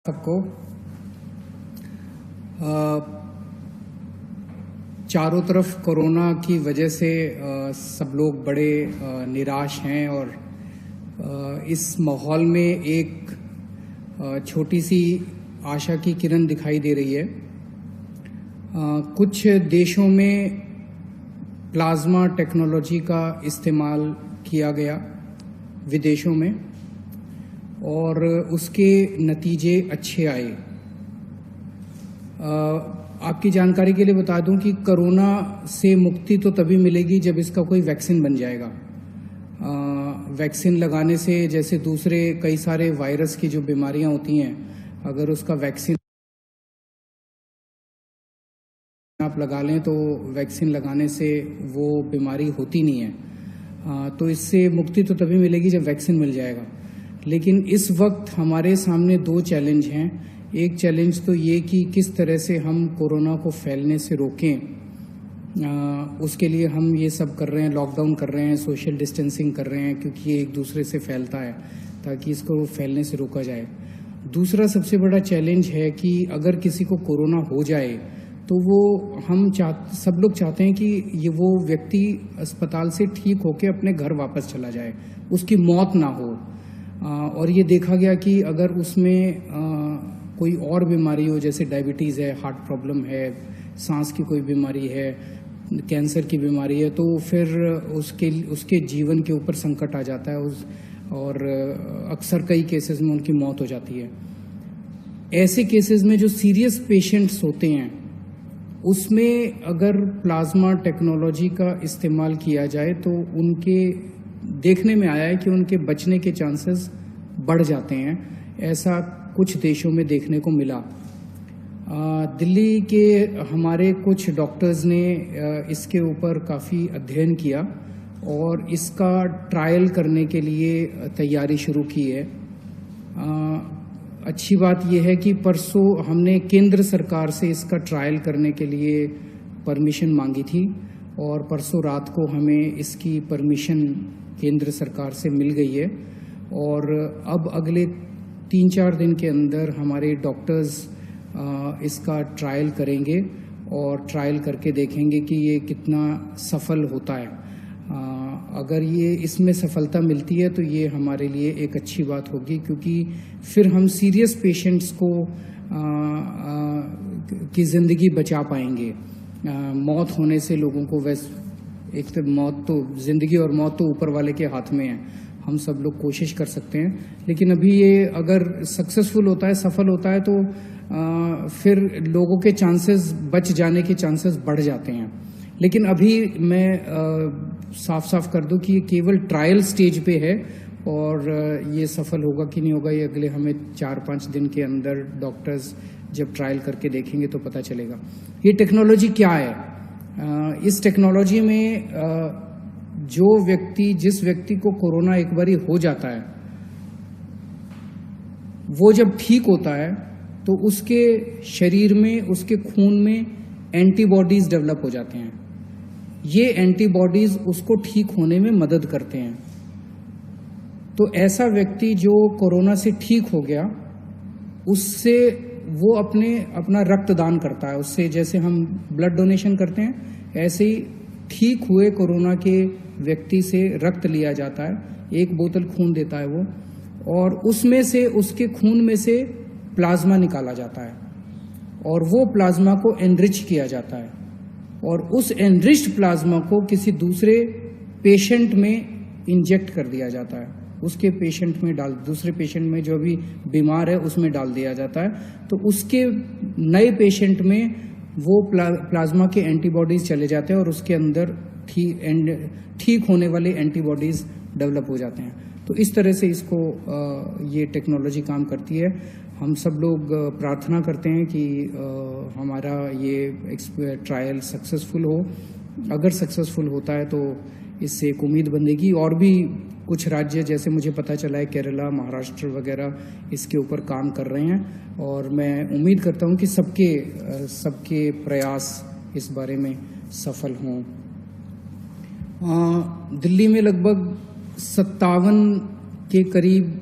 सबको चारों तरफ कोरोना की वजह से सब लोग बड़े निराश हैं और इस माहौल में एक छोटी सी आशा की किरण दिखाई दे रही है। कुछ देशों में प्लाज्मा टेक्नोलॉजी का इस्तेमाल किया गया विदेशों में और उसके नतीजे अच्छे आए। आपकी जानकारी के लिए बता दूं कि कोरोना से मुक्ति तो तभी मिलेगी जब इसका कोई वैक्सीन बन जाएगा। वैक्सीन लगाने से जैसे दूसरे कई सारे वायरस की जो बीमारियां होती हैं, अगर उसका वैक्सीन आप लगा लें तो वैक्सीन लगाने से वो बीमारी होती नहीं है। तो इससे मुक्ति तो तभी मिलेगी जब वैक्सीन मिल जाएगा। लेकिन इस वक्त हमारे सामने दो चैलेंज हैं। एक चैलेंज तो ये कि किस तरह से हम कोरोना को फैलने से रोकें। उसके लिए हम ये सब कर रहे हैं, लॉकडाउन कर रहे हैं, सोशल डिस्टेंसिंग कर रहे हैं, क्योंकि ये एक दूसरे से फैलता है, ताकि इसको फैलने से रोका जाए। दूसरा सबसे बड़ा चैलेंज है कि अगर किसी को कोरोना हो जाए तो वो सब लोग चाहते हैं कि वो व्यक्ति अस्पताल से ठीक होकर अपने घर वापस चला जाए, उसकी मौत ना हो। और ये देखा गया कि अगर उसमें कोई और बीमारी हो, जैसे डायबिटीज़ है, हार्ट प्रॉब्लम है, सांस की कोई बीमारी है, कैंसर की बीमारी है, तो फिर उसके जीवन के ऊपर संकट आ जाता है और अक्सर कई केसेस में उनकी मौत हो जाती है। ऐसे केसेस में जो सीरियस पेशेंट्स होते हैं, उसमें अगर प्लाज्मा टेक्नोलॉजी का इस्तेमाल किया जाए तो उनके देखने में आया है कि उनके बचने के चांसेस बढ़ जाते हैं। ऐसा कुछ देशों में देखने को मिला। दिल्ली के हमारे कुछ डॉक्टर्स ने इसके ऊपर काफ़ी अध्ययन किया और इसका ट्रायल करने के लिए तैयारी शुरू की है। अच्छी बात यह है कि परसों हमने केंद्र सरकार से इसका ट्रायल करने के लिए परमिशन मांगी थी और परसों रात को हमें इसकी परमिशन केंद्र सरकार से मिल गई है। और अब अगले 3-4 दिन के अंदर हमारे डॉक्टर्स इसका ट्रायल करेंगे और ट्रायल करके देखेंगे कि ये कितना सफल होता है। अगर ये इसमें सफलता मिलती है तो ये हमारे लिए एक अच्छी बात होगी, क्योंकि फिर हम सीरियस पेशेंट्स को की ज़िंदगी बचा पाएंगे। मौत होने से लोगों को एक तो मौत तो ज़िंदगी और मौत तो ऊपर वाले के हाथ में है। हम सब लोग कोशिश कर सकते हैं, लेकिन अभी ये अगर सक्सेसफुल होता है, सफल होता है, तो फिर लोगों के चांसेस बच जाने के चांसेस बढ़ जाते हैं। लेकिन अभी मैं साफ साफ कर दूं कि ये केवल ट्रायल स्टेज पे है और ये सफल होगा कि नहीं होगा ये अगले हमें 4-5 दिन के अंदर डॉक्टर्स जब ट्रायल करके देखेंगे तो पता चलेगा। ये टेक्नोलॉजी क्या है? इस टेक्नोलॉजी में जिस व्यक्ति को कोरोना एक बारी हो जाता है, वो जब ठीक होता है तो उसके शरीर में, उसके खून में एंटीबॉडीज डेवलप हो जाते हैं। ये एंटीबॉडीज उसको ठीक होने में मदद करते हैं। तो ऐसा व्यक्ति जो कोरोना से ठीक हो गया, उससे वो अपना रक्तदान करता है। उससे जैसे हम ब्लड डोनेशन करते हैं, ऐसे ही ठीक हुए कोरोना के व्यक्ति से रक्त लिया जाता है। 1 बोतल खून देता है वो, और उसमें से, उसके खून में से प्लाज्मा निकाला जाता है और वो प्लाज्मा को एनरिच किया जाता है और उस एनरिच्ड प्लाज्मा को किसी दूसरे पेशेंट में इंजेक्ट कर दिया जाता है। उसके पेशेंट में दूसरे पेशेंट में जो भी बीमार है उसमें डाल दिया जाता है। तो उसके नए पेशेंट में वो प्लाज्मा के एंटीबॉडीज चले जाते हैं और उसके अंदर ठीक होने वाले एंटीबॉडीज डेवलप हो जाते हैं। तो इस तरह से ये टेक्नोलॉजी काम करती है। हम सब लोग प्रार्थना करते हैं कि हमारा ये ट्रायल सक्सेसफुल हो। अगर सक्सेसफुल होता है तो इससे एक उम्मीद बंधेगी। और भी कुछ राज्य, जैसे मुझे पता चला है केरला, महाराष्ट्र वगैरह इसके ऊपर काम कर रहे हैं और मैं उम्मीद करता हूं कि सबके प्रयास इस बारे में सफल हों। दिल्ली में लगभग 57 के करीब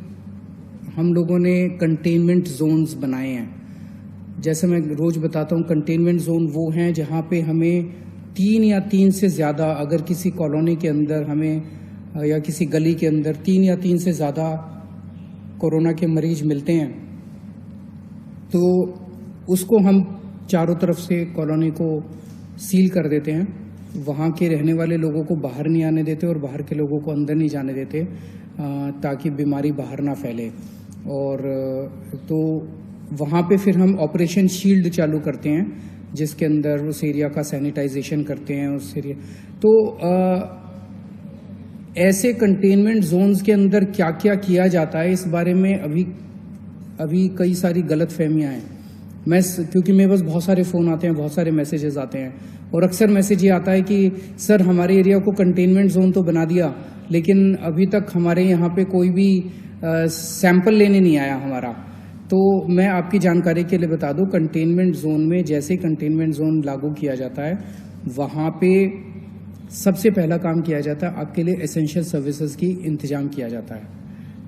हम लोगों ने कंटेनमेंट जोन्स बनाए हैं। जैसे मैं रोज बताता हूँ, कंटेनमेंट जोन वो हैं जहाँ पे हमें 3 या 3 से ज़्यादा, अगर किसी कॉलोनी के अंदर हमें या किसी गली के अंदर 3 या 3 से ज़्यादा कोरोना के मरीज मिलते हैं तो उसको हम चारों तरफ से कॉलोनी को सील कर देते हैं। वहाँ के रहने वाले लोगों को बाहर नहीं आने देते और बाहर के लोगों को अंदर नहीं जाने देते ताकि बीमारी बाहर ना फैले। और तो वहाँ पे फिर हम ऑपरेशन शील्ड चालू करते हैं जिसके अंदर उस एरिया का सैनिटाइजेशन करते हैं। उस एरिया तो ऐसे कंटेनमेंट जोन्स के अंदर क्या क्या किया जाता है इस बारे में अभी कई सारी गलतफहमियां हैं। क्योंकि मेरे पास बहुत सारे फ़ोन आते हैं, बहुत सारे मैसेजेस आते हैं और अक्सर मैसेज ये आता है कि सर हमारे एरिया को कंटेनमेंट जोन तो बना दिया लेकिन अभी तक हमारे यहाँ पे कोई भी सैंपल लेने नहीं आया हमारा। तो मैं आपकी जानकारी के लिए बता दूं, कंटेनमेंट जोन में जैसे ही कंटेनमेंट जोन लागू किया जाता है वहाँ पे सबसे पहला काम किया जाता है, आपके लिए एसेंशियल सर्विसेज की इंतजाम किया जाता है।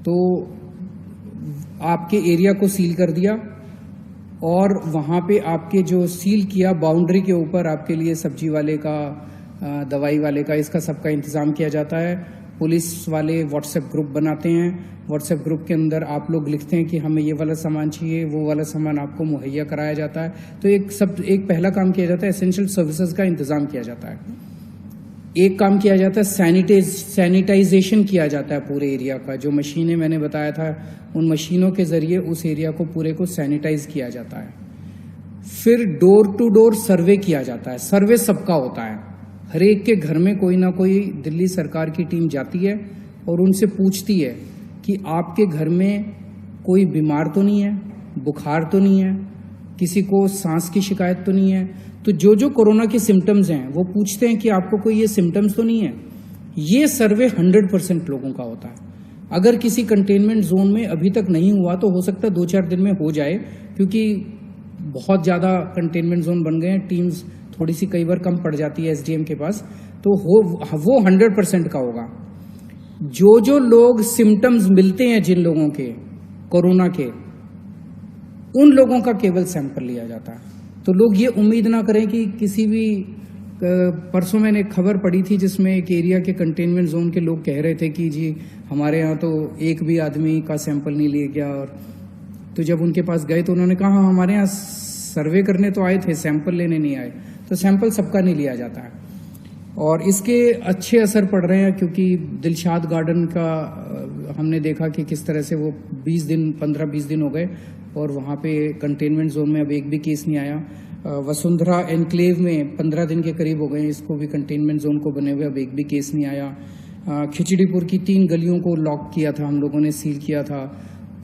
तो आपके एरिया को सील कर दिया और वहाँ पे आपके जो सील किया बाउंड्री के ऊपर आपके लिए सब्जी वाले का, दवाई वाले का, इसका सबका इंतज़ाम किया जाता है। पुलिस वाले व्हाट्सएप ग्रुप बनाते हैं, व्हाट्सएप ग्रुप के अंदर आप लोग लिखते हैं कि हमें ये वाला सामान चाहिए, वो वाला सामान आपको मुहैया कराया जाता है। तो एक पहला काम किया जाता है, एसेंशियल सर्विसेज का इंतज़ाम किया जाता है। एक काम किया जाता है, सैनिटाइजेशन किया जाता है पूरे एरिया का। जो मशीनें मैंने बताया था उन मशीनों के जरिए उस एरिया को पूरे को सैनिटाइज किया जाता है। फिर डोर टू डोर सर्वे किया जाता है। सर्वे सबका होता है, हर एक के घर में कोई ना कोई दिल्ली सरकार की टीम जाती है और उनसे पूछती है कि आपके घर में कोई बीमार तो नहीं है, बुखार तो नहीं है, किसी को सांस की शिकायत तो नहीं है। तो जो कोरोना के सिम्टम्स हैं वो पूछते हैं कि आपको कोई ये सिम्टम्स तो नहीं है। ये सर्वे 100% लोगों का होता है। अगर किसी कंटेनमेंट जोन में अभी तक नहीं हुआ तो हो सकता है 2-4 दिन में हो जाए, क्योंकि बहुत ज़्यादा कंटेनमेंट जोन बन गए हैं। टीम्स थोड़ी सी कई बार कम पड़ जाती है एसडीएम के पास, तो वो 100% का होगा। जो लोग सिम्टम्स मिलते हैं जिन लोगों के कोरोना के, उन लोगों का केवल सैंपल लिया जाता है। तो लोग ये उम्मीद ना करें कि किसी भी, परसों मैंने एक खबर पढ़ी थी जिसमें एक एरिया के कंटेनमेंट जोन के लोग कह रहे थे कि जी हमारे यहाँ तो एक भी आदमी का सैंपल नहीं लिया गया। और तो जब उनके पास गए तो उन्होंने कहा हमारे यहाँ सर्वे करने तो आए थे, सैंपल लेने नहीं आए। तो सैंपल सबका नहीं लिया जाता है और इसके अच्छे असर पड़ रहे हैं, क्योंकि दिलशाद गार्डन का हमने देखा कि किस तरह से वो 15-20 दिन हो गए और वहाँ पे कंटेनमेंट जोन में अब एक भी केस नहीं आया। वसुंधरा एनक्लेव में 15 दिन के करीब हो गए, इसको भी कंटेनमेंट जोन को बने हुए अब एक भी केस नहीं आया। खिचड़ीपुर की 3 गलियों को लॉक किया था हम लोगों ने, सील किया था,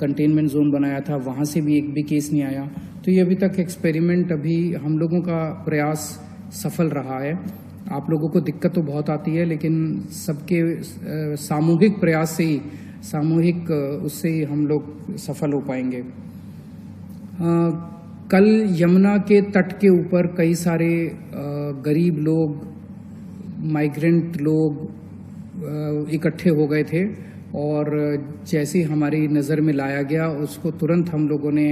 कंटेनमेंट जोन बनाया था, वहाँ से भी एक भी केस नहीं आया। तो ये अभी तक एक्सपेरिमेंट, अभी हम लोगों का प्रयास सफल रहा है। आप लोगों को दिक्कत तो बहुत आती है लेकिन सबके सामूहिक प्रयास से ही, सामूहिक उससे ही हम लोग सफल हो पाएंगे। कल यमुना के तट के ऊपर कई सारे गरीब लोग, माइग्रेंट लोग इकट्ठे हो गए थे और जैसे हमारी नज़र में लाया गया उसको तुरंत हम लोगों ने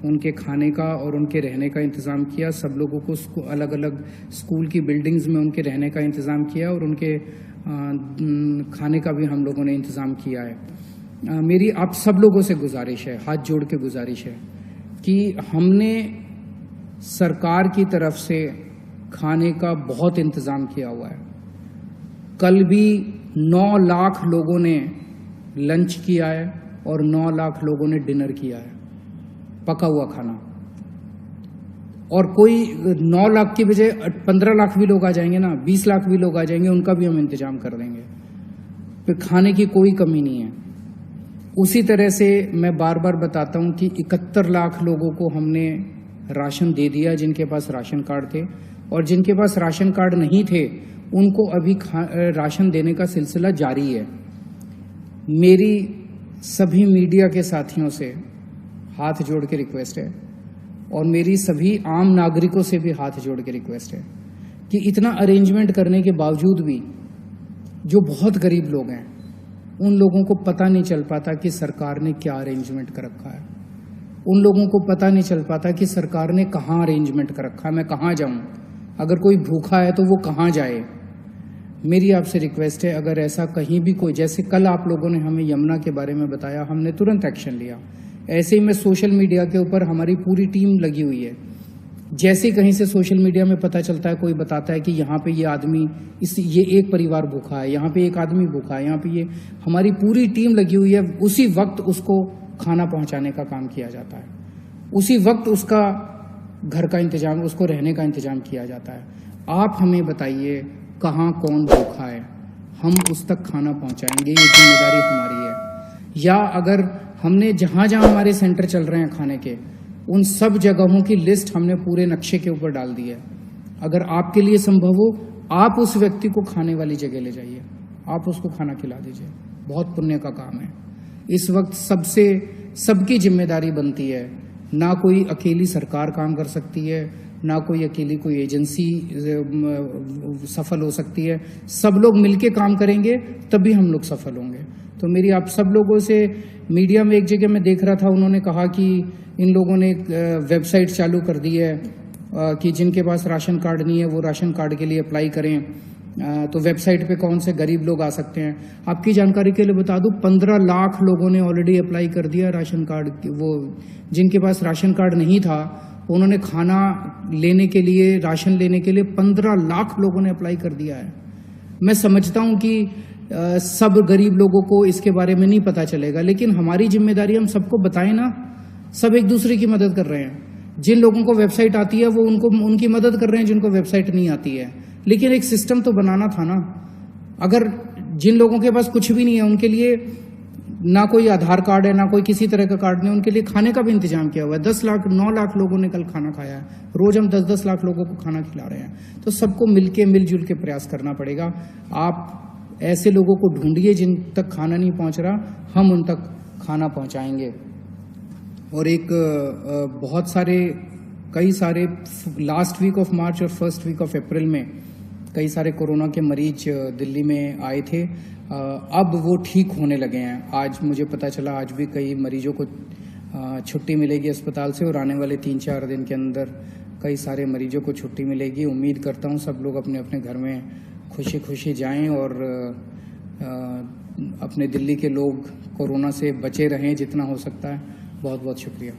उनके खाने का और उनके रहने का इंतज़ाम किया। सब लोगों को अलग अलग स्कूल की बिल्डिंग्स में उनके रहने का इंतज़ाम किया और उनके खाने का भी हम लोगों ने इंतज़ाम किया है। मेरी आप सब लोगों से गुजारिश है, हाथ जोड़ के गुजारिश है कि हमने सरकार की तरफ से खाने का बहुत इंतज़ाम किया हुआ है। कल भी 9 लाख लोगों ने लंच किया है और 9 लाख लोगों ने डिनर किया है, पका हुआ खाना। और कोई 9 लाख की बजाय 15 लाख भी लोग आ जाएंगे ना, 20 लाख भी लोग आ जाएंगे, उनका भी हम इंतजाम कर देंगे। फिर खाने की कोई कमी नहीं है। उसी तरह से मैं बार बार बताता हूं कि 71 लाख लोगों को हमने राशन दे दिया जिनके पास राशन कार्ड थे, और जिनके पास राशन कार्ड नहीं थे उनको अभी राशन देने का सिलसिला जारी है। मेरी सभी मीडिया के साथियों से हाथ जोड़ के रिक्वेस्ट है और मेरी सभी आम नागरिकों से भी हाथ जोड़ के रिक्वेस्ट है कि इतना अरेंजमेंट करने के बावजूद भी जो बहुत गरीब लोग हैं उन लोगों को पता नहीं चल पाता कि सरकार ने क्या अरेंजमेंट कर रखा है। उन लोगों को पता नहीं चल पाता कि सरकार ने कहाँ अरेंजमेंट कर रखा है, मैं कहाँ जाऊं, अगर कोई भूखा है तो वो कहाँ जाए। मेरी आपसे रिक्वेस्ट है, अगर ऐसा कहीं भी कोई, जैसे कल आप लोगों ने हमें यमुना के बारे में बताया, हमने तुरंत एक्शन लिया। ऐसे ही मैं सोशल मीडिया के ऊपर हमारी पूरी टीम लगी हुई है। जैसे ही कहीं से सोशल मीडिया में पता चलता है, कोई बताता है कि यहाँ पे ये आदमी, ये एक परिवार भूखा है, यहाँ पे एक आदमी भूखा है, यहाँ पे ये, हमारी पूरी टीम लगी हुई है। उसी वक्त उसको खाना पहुँचाने का काम किया जाता है, उसी वक्त उसका घर का इंतजाम, उसको रहने का इंतजाम किया जाता है। आप हमें बताइए कहाँ कौन भूखा है, हम उस तक खाना पहुँचाएंगे, ये जिम्मेदारी हमारी है। या अगर हमने जहाँ जहाँ हमारे सेंटर चल रहे हैं खाने के, उन सब जगहों की लिस्ट हमने पूरे नक्शे के ऊपर डाल दी है। अगर आपके लिए संभव हो, आप उस व्यक्ति को खाने वाली जगह ले जाइए, आप उसको खाना खिला दीजिए, बहुत पुण्य का काम है। इस वक्त सबकी जिम्मेदारी बनती है, ना कोई अकेली सरकार काम कर सकती है, ना कोई अकेली कोई एजेंसी सफल हो सकती है। सब लोग मिलके काम करेंगे तभी हम लोग सफल होंगे। तो मेरी आप सब लोगों से, मीडिया में एक जगह मैं देख रहा था, उन्होंने कहा कि इन लोगों ने एक वेबसाइट चालू कर दी है कि जिनके पास राशन कार्ड नहीं है वो राशन कार्ड के लिए अप्लाई करें। तो वेबसाइट पे कौन से गरीब लोग आ सकते हैं। आपकी जानकारी के लिए बता दूं, 15 लाख लोगों ने ऑलरेडी अप्लाई कर दिया राशन कार्ड। वो जिनके पास राशन कार्ड नहीं था, उन्होंने खाना लेने के लिए, राशन लेने के लिए 15 लाख लोगों ने अप्लाई कर दिया है। मैं समझता हूं कि सब गरीब लोगों को इसके बारे में नहीं पता चलेगा, लेकिन हमारी जिम्मेदारी, हम सबको बताएं ना। सब एक दूसरे की मदद कर रहे हैं। जिन लोगों को वेबसाइट आती है वो उनकी मदद कर रहे हैं जिनको वेबसाइट नहीं आती है। लेकिन एक सिस्टम तो बनाना था ना। अगर जिन लोगों के पास कुछ भी नहीं है, उनके लिए ना कोई आधार कार्ड है, ना कोई किसी तरह का कार्ड नहीं, उनके लिए खाने का भी इंतजाम किया हुआ है। 9 लाख लोगों ने कल खाना खाया है। रोज हम 10 लाख लोगों को खाना खिला रहे हैं। तो सबको मिलजुल के प्रयास करना पड़ेगा। आप ऐसे लोगों को ढूंढिए जिन तक खाना नहीं पहुंच रहा, हम उन तक खाना पहुंचाएंगे। और एक कई सारे लास्ट वीक ऑफ मार्च और फर्स्ट वीक ऑफ अप्रैल में कई सारे कोरोना के मरीज दिल्ली में आए थे। अब वो ठीक होने लगे हैं। आज मुझे पता चला, आज भी कई मरीजों को छुट्टी मिलेगी अस्पताल से, और आने वाले 3-4 दिन के अंदर कई सारे मरीजों को छुट्टी मिलेगी। उम्मीद करता हूँ सब लोग अपने अपने घर में खुशी खुशी जाएं और अपने दिल्ली के लोग कोरोना से बचे रहें जितना हो सकता है। बहुत बहुत शुक्रिया।